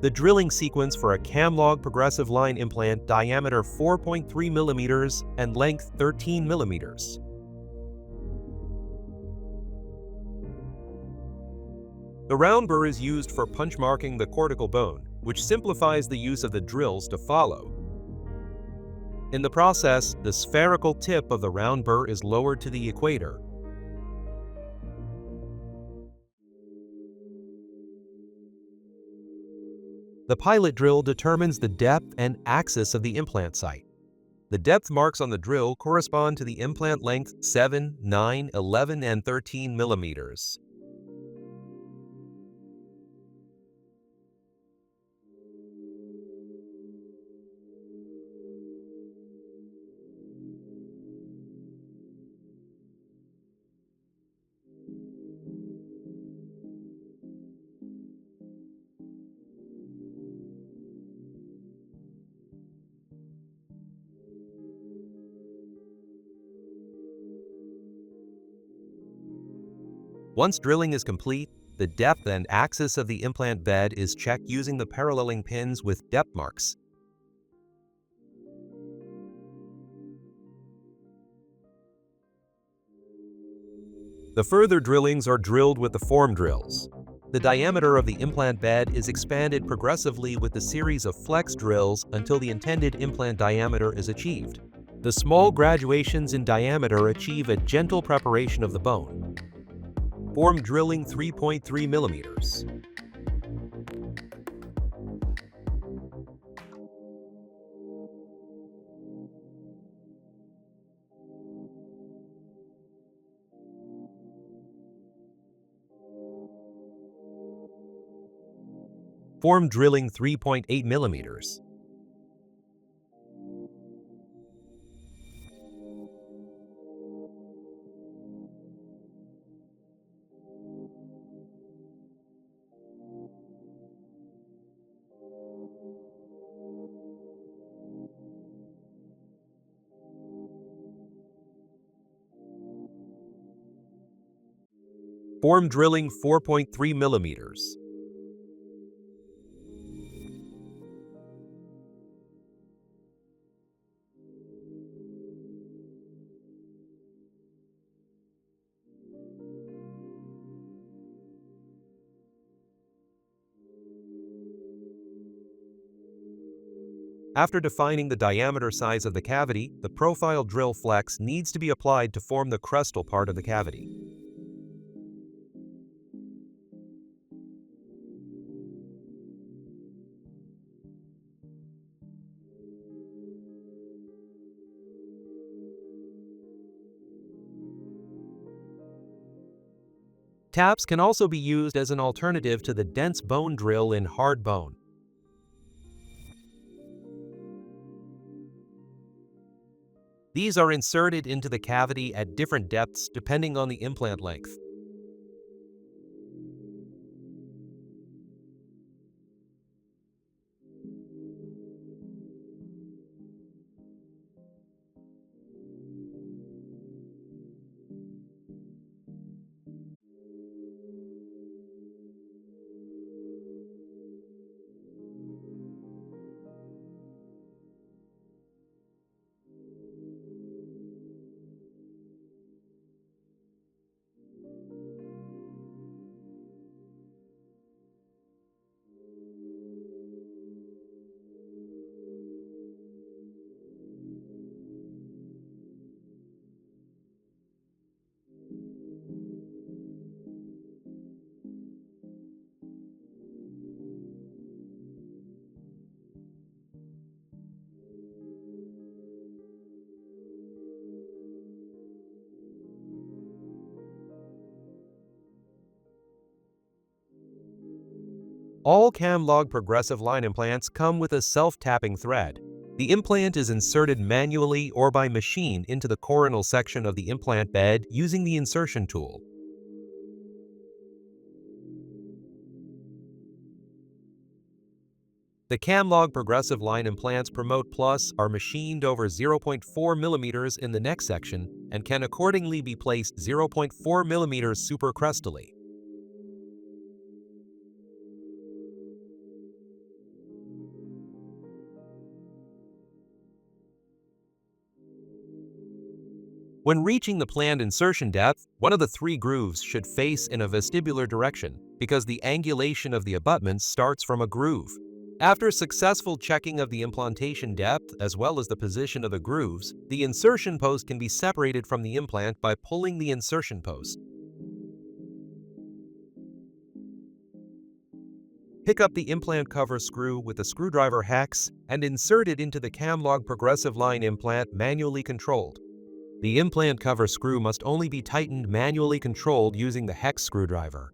The drilling sequence for a CAMLOG progressive-line implant, diameter 4.3 mm and length 13 mm. The round burr is used for punch marking the cortical bone, which simplifies the use of the drills to follow. In the process, the spherical tip of the round burr is lowered to the equator. The pilot drill determines the depth and axis of the implant site. The depth marks on the drill correspond to the implant length 7, 9, 11, and 13 millimeters. Once drilling is complete, the depth and axis of the implant bed is checked using the paralleling pins with depth marks. The further drillings are drilled with the form drills. The diameter of the implant bed is expanded progressively with the series of flex drills until the intended implant diameter is achieved. The small graduations in diameter achieve a gentle preparation of the bone. Form drilling 3.3 millimeters. Form drilling 3.8 millimeters. Form drilling 4.3 millimeters. After defining the diameter size of the cavity, the profile drill flex needs to be applied to form the crestal part of the cavity. Taps can also be used as an alternative to the dense bone drill in hard bone. These are inserted into the cavity at different depths depending on the implant length. All CAMLOG progressive-line implants come with a self-tapping thread. The implant is inserted manually or by machine into the coronal section of the implant bed using the insertion tool. The CAMLOG progressive-line implants Promote Plus are machined over 0.4 millimeters in the neck section and can accordingly be placed 0.4 millimeters supracrestally. When reaching the planned insertion depth, one of the 3 grooves should face in a vestibular direction because the angulation of the abutments starts from a groove. After successful checking of the implantation depth as well as the position of the grooves, the insertion post can be separated from the implant by pulling the insertion post. Pick up the implant cover screw with the screwdriver hex and insert it into the CAMLOG Progressive-LINE implant manually controlled. The implant cover screw must only be tightened manually controlled using the hex screwdriver.